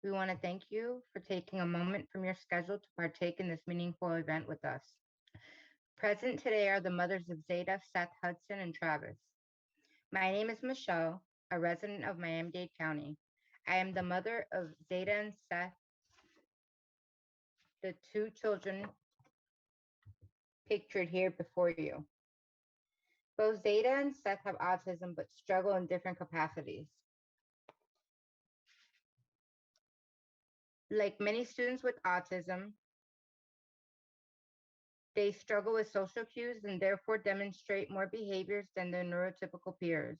We want to thank you for taking a moment from your schedule to partake in this meaningful event with us. Present today are the mothers of Zeta, Seth, Hudson, and Travis. My name is Michelle, a resident of Miami-Dade County. I am the mother of Zeta and Seth, the two children pictured here before you. Both Zeta and Seth have autism but struggle in different capacities. Like many students with autism, they struggle with social cues and therefore demonstrate more behaviors than their neurotypical peers.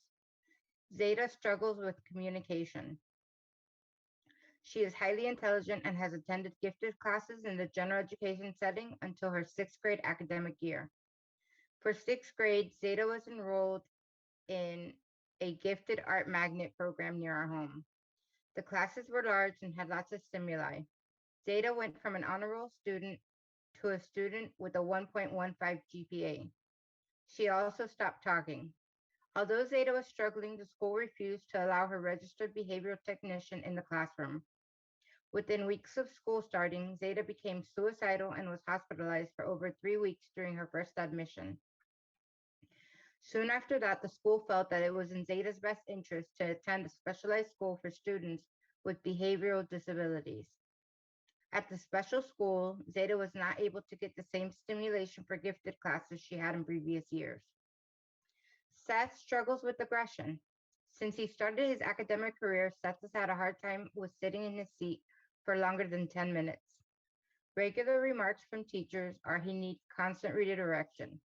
Zeta struggles with communication. She is highly intelligent and has attended gifted classes in the general education setting until her sixth grade academic year. For sixth grade, Zeta was enrolled in a gifted art magnet program near our home. The classes were large and had lots of stimuli. Zeta went from an honor roll student to a student with a 1.15 GPA. She also stopped talking. Although Zeta was struggling, the school refused to allow her registered behavioral technician in the classroom. Within weeks of school starting, Zeta became suicidal and was hospitalized for over 3 weeks during her first admission. Soon after that, the school felt that it was in Zeta's best interest to attend a specialized school for students with behavioral disabilities. At the special school, Zeta was not able to get the same stimulation for gifted classes she had in previous years. Seth struggles with aggression. Since he started his academic career, Seth has had a hard time with sitting in his seat for longer than 10 minutes. Regular remarks from teachers are he needs constant redirection.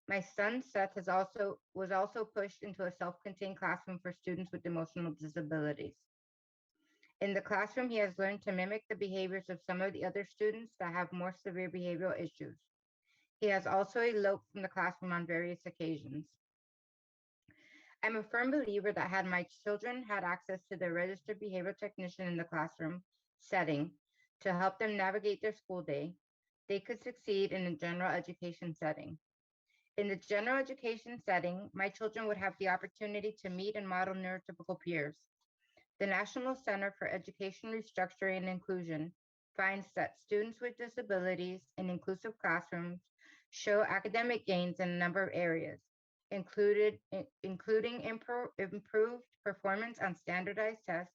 My son Seth was also pushed into a self-contained classroom for students with emotional disabilities. In the classroom, he has learned to mimic the behaviors of some of the other students that have more severe behavioral issues. He has also eloped from the classroom on various occasions. I'm a firm believer that had my children had access to their registered behavioral technician in the classroom setting to help them navigate their school day, they could succeed in a general education setting. In the general education setting, my children would have the opportunity to meet and model neurotypical peers. The National Center for Education Restructuring and Inclusion finds that students with disabilities in inclusive classrooms show academic gains in a number of areas, including improved performance on standardized tests,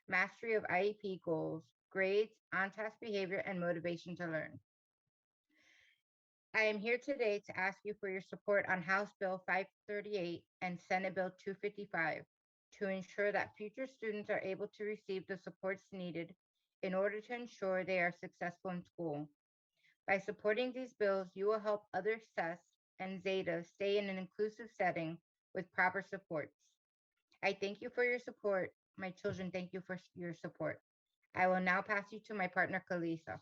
mastery of IEP goals, grades, on-task behavior, and motivation to learn. I am here today to ask you for your support on House Bill 538 and Senate Bill 255 to ensure that future students are able to receive the supports needed in order to ensure they are successful in school. By supporting these bills, you will help other SES and Zeta stay in an inclusive setting with proper supports. I thank you for your support. My children thank you for your support. I will now pass you to my partner, Kalisa.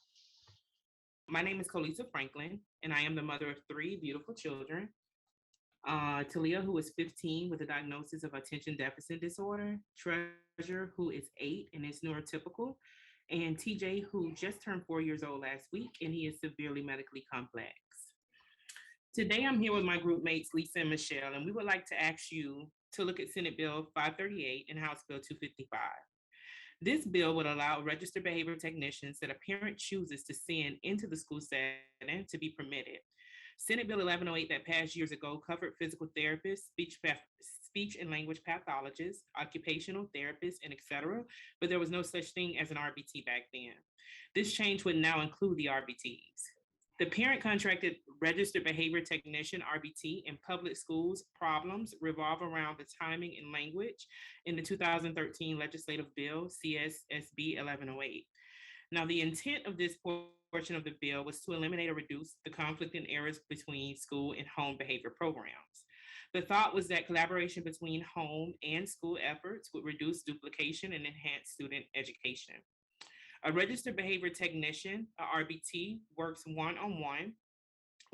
My name is Kalisa Franklin, and I am the mother of three beautiful children. Talia, who is 15 with a diagnosis of attention deficit disorder, Treasure, who is 8 and is neurotypical, and TJ, who just turned 4 years old last week, and he is severely medically complex. Today, I'm here with my group mates, Lisa and Michelle, and we would like to ask you to look at Senate Bill 538 and House Bill 255. This bill would allow registered behavior technicians that a parent chooses to send into the school setting to be permitted. Senate Bill 1108 that passed years ago covered physical therapists, speech and language pathologists, occupational therapists, and etc., but there was no such thing as an RBT back then. This change would now include the RBTs. The parent contracted registered behavior technician RBT in public schools problems revolve around the timing and language in the 2013 legislative bill CSSB 1108. Now, the intent of this portion of the bill was to eliminate or reduce the conflict and errors between school and home behavior programs. The thought was that collaboration between home and school efforts would reduce duplication and enhance student education. A registered behavior technician, a RBT, works one on one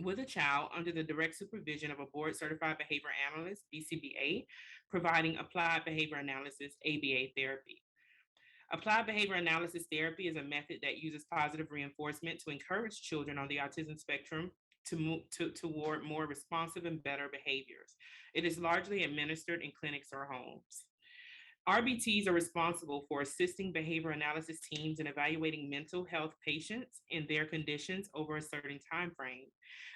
with a child under the direct supervision of a board certified behavior analyst, BCBA, providing applied behavior analysis, ABA therapy. Applied behavior analysis therapy is a method that uses positive reinforcement to encourage children on the autism spectrum to move toward more responsive and better behaviors. It is largely administered in clinics or homes. RBTs are responsible for assisting behavior analysis teams in evaluating mental health patients and their conditions over a certain time frame.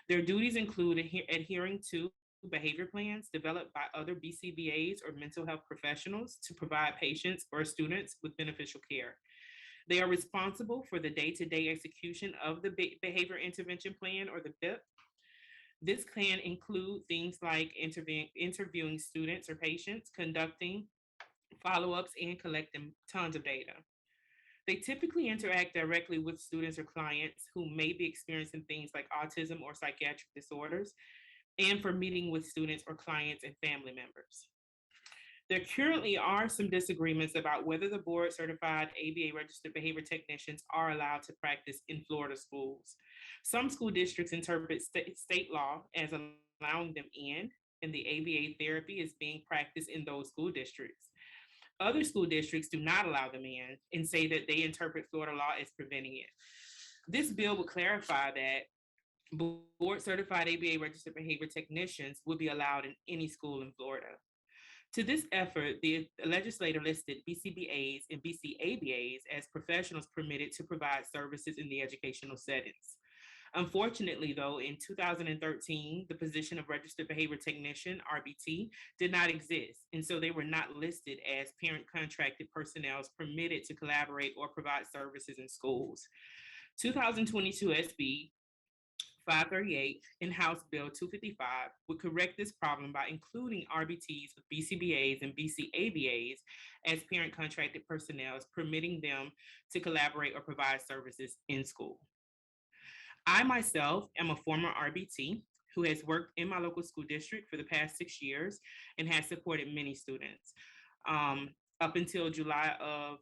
Their duties include adhering to behavior plans developed by other BCBAs or mental health professionals to provide patients or students with beneficial care. They are responsible for the day-to-day execution of the behavior intervention plan or the BIP. This can include things like interviewing students or patients, conducting follow-ups, and collecting tons of data. They typically interact directly with students or clients who may be experiencing things like autism or psychiatric disorders, and for meeting with students or clients and family members. There currently are some disagreements about whether the board certified ABA registered behavior technicians are allowed to practice in Florida schools. Some school districts interpret state law as allowing them in, and the ABA therapy is being practiced in those school districts. Other school districts do not allow them in and say that they interpret Florida law as preventing it. This bill would clarify that board certified ABA registered behavior technicians would be allowed in any school in Florida. To this effort, the legislator listed BCBAs and BCABAs as professionals permitted to provide services in the educational settings. Unfortunately, though, in 2013, the position of registered behavior technician, RBT, did not exist, and so they were not listed as parent contracted personnel permitted to collaborate or provide services in schools. 2022 SB 538 and House Bill 255 would correct this problem by including RBTs with BCBAs and BCABAs as parent contracted personnel, permitting them to collaborate or provide services in school. I myself am a former RBT who has worked in my local school district for the past 6 years and has supported many students. Up until July of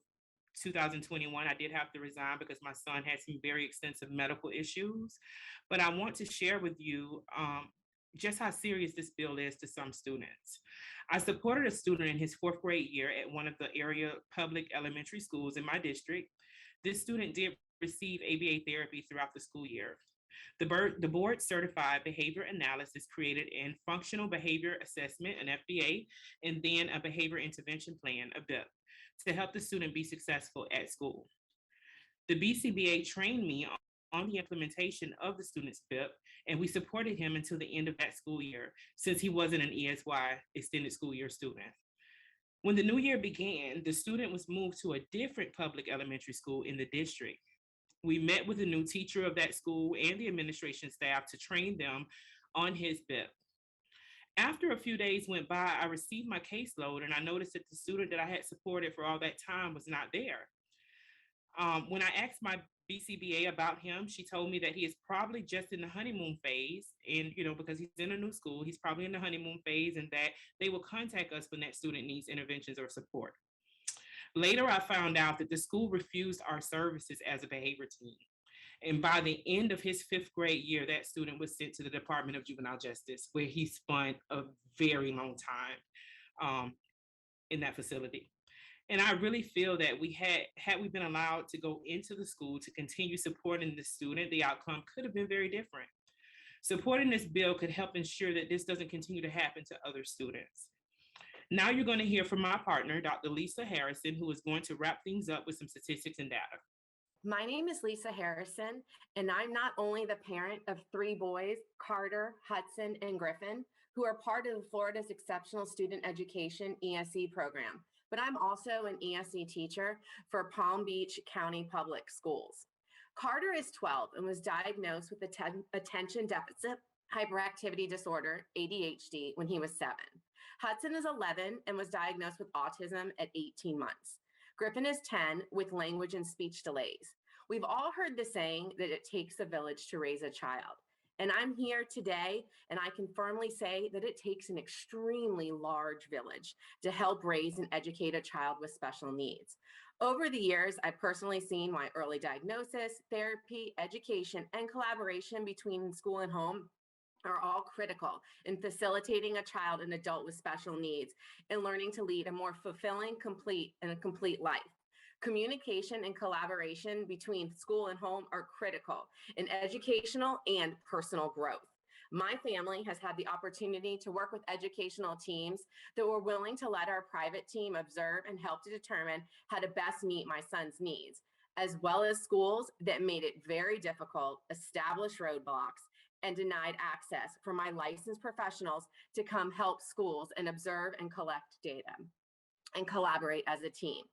2021, I did have to resign because my son had some very extensive medical issues. But I want to share with you just how serious this bill is to some students. I supported a student in his 4th grade year at one of the area public elementary schools in my district. This student did receive ABA therapy throughout the school year. The board certified behavior analysis created in functional behavior assessment, an FBA, and then a behavior intervention plan, a BIP, to help the student be successful at school. The BCBA trained me on the implementation of the student's BIP, and we supported him until the end of that school year, since he wasn't an ESY extended school year student. When the new year began, the student was moved to a different public elementary school in the district. We met with the new teacher of that school and the administration staff to train them on his BIP. After a few days went by, I received my caseload and I noticed that the student that I had supported for all that time was not there. When I asked my BCBA about him, she told me that he is probably just in the honeymoon phase. And, because he's in a new school, he's probably in the honeymoon phase, and that they will contact us when that student needs interventions or support. Later, I found out that the school refused our services as a behavior team. And by the end of his 5th grade year, that student was sent to the Department of Juvenile Justice, where he spent a very long time in that facility. And I really feel that had we been allowed to go into the school to continue supporting the student, the outcome could have been very different. Supporting this bill could help ensure that this doesn't continue to happen to other students. Now you're going to hear from my partner, Dr. Lisa Harrison, who is going to wrap things up with some statistics and data. My name is Lisa Harrison, and I'm not only the parent of 3 boys, Carter, Hudson, and Griffin, who are part of Florida's Exceptional Student Education ESE program, but I'm also an ESE teacher for Palm Beach County Public Schools. Carter is 12 and was diagnosed with attention deficit hyperactivity disorder, ADHD, when he was 7. Hudson is 11 and was diagnosed with autism at 18 months. Griffin is 10 with language and speech delays. We've all heard the saying that it takes a village to raise a child. And I'm here today, and I can firmly say that it takes an extremely large village to help raise and educate a child with special needs. Over the years, I've personally seen why early diagnosis, therapy, education, and collaboration between school and home are all critical in facilitating a child and adult with special needs and learning to lead a more fulfilling, complete life. Communication and collaboration between school and home are critical in educational and personal growth. My family has had the opportunity to work with educational teams that were willing to let our private team observe and help to determine how to best meet my son's needs, as well as schools that made it very difficult, established roadblocks, and denied access for my licensed professionals to come help schools and observe and collect data and collaborate as a team.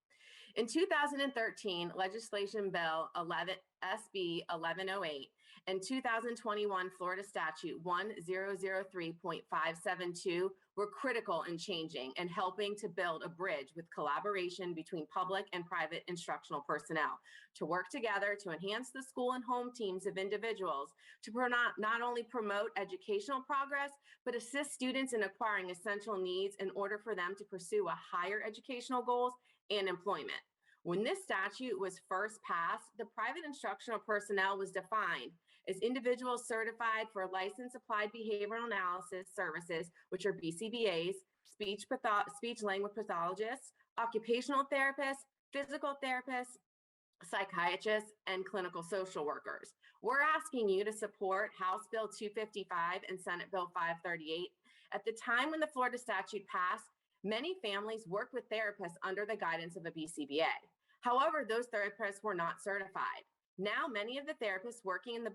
In 2013, legislation bill 11 SB 1108 and 2021 Florida statute 1003.572 were critical in changing and helping to build a bridge with collaboration between public and private instructional personnel to work together to enhance the school and home teams of individuals to not only promote educational progress, but assist students in acquiring essential needs in order for them to pursue a higher educational goals and employment. When this statute was first passed, the private instructional personnel was defined as individuals certified for licensed applied behavioral analysis services, which are BCBAs, speech language pathologists, occupational therapists, physical therapists, psychiatrists, and clinical social workers. We're asking you to support House Bill 255 and Senate Bill 538. At the time when the Florida statute passed, many families worked with therapists under the guidance of a BCBA. However, those therapists were not certified. Now, many of the therapists working in the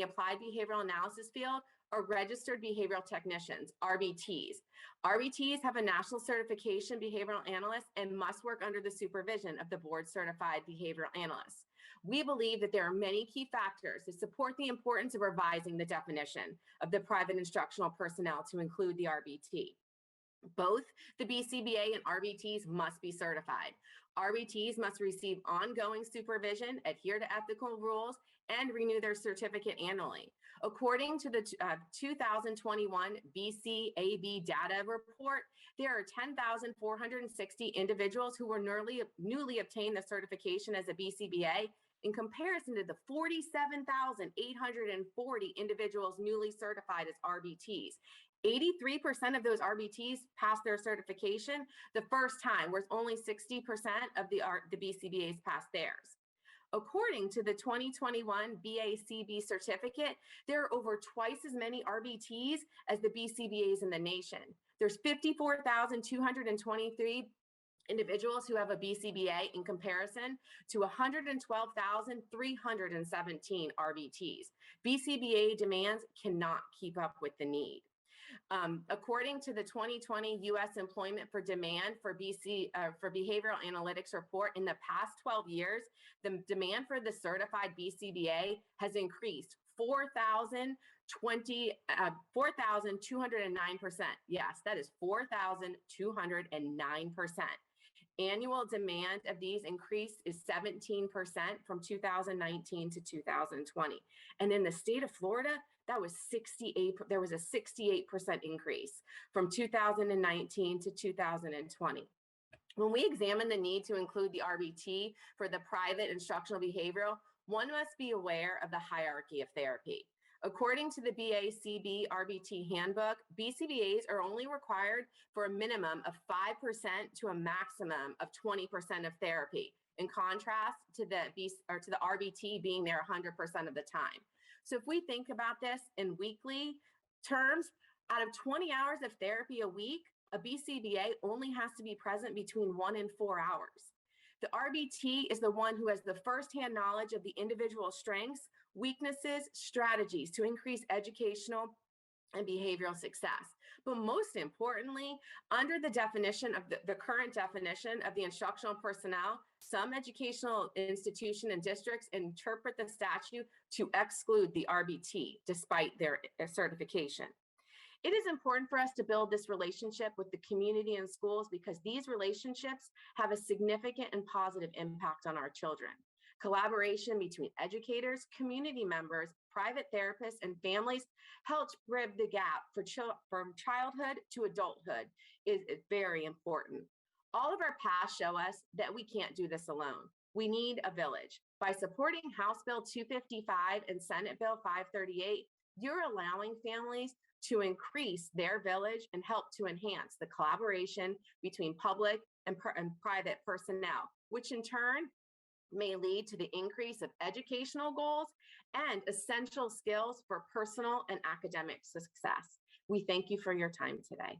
applied behavioral analysis field are registered behavioral technicians, RBTs. RBTs have a national certification behavioral analyst and must work under the supervision of the board certified behavioral analysts. We believe that there are many key factors that support the importance of revising the definition of the private instructional personnel to include the RBT. Both the BCBA and RBTs must be certified. RBTs must receive ongoing supervision, adhere to ethical rules, and renew their certificate annually. According to the 2021 BCAB data report, there are 10,460 individuals who were newly obtained the certification as a BCBA in comparison to the 47,840 individuals newly certified as RBTs. 83% of those RBTs passed their certification the first time, whereas only 60% of the BCBAs passed theirs. According to the 2021 BACB certificate, there are over twice as many RBTs as the BCBAs in the nation. There's 54,223 individuals who have a BCBA in comparison to 112,317 RBTs. BCBA demands cannot keep up with the need. According to the 2020 U.S. Employment for Demand for Behavioral Analytics report, in the past 12 years, the demand for the certified BCBA has increased 4,209%. Yes, that is 4,209%. Annual demand of these increase is 17% from 2019 to 2020. And in the state of Florida, that was 68. There was a 68% increase from 2019 to 2020. When we examine the need to include the RBT for the private instructional behavioral, one must be aware of the hierarchy of therapy. According to the BACB RBT handbook, BCBAs are only required for a minimum of 5% to a maximum of 20% of therapy, in contrast to the RBT being there 100% of the time. So if we think about this in weekly terms, out of 20 hours of therapy a week, a BCBA only has to be present between 1 and 4 hours. The RBT is the one who has the firsthand knowledge of the individual strengths, weaknesses, strategies to increase educational and behavioral success. But most importantly, under the definition of the current definition of the instructional personnel, some educational institution and districts interpret the statute to exclude the RBT despite their certification. It is important for us to build this relationship with the community and schools because these relationships have a significant and positive impact on our children. Collaboration between educators, community members, private therapists, and families helps bridge the gap from childhood to adulthood is very important. All of our past show us that we can't do this alone. We need a village. By supporting House Bill 255 and Senate Bill 538, you're allowing families to increase their village and help to enhance the collaboration between public and private personnel, which in turn may lead to the increase of educational goals and essential skills for personal and academic success. We thank you for your time today.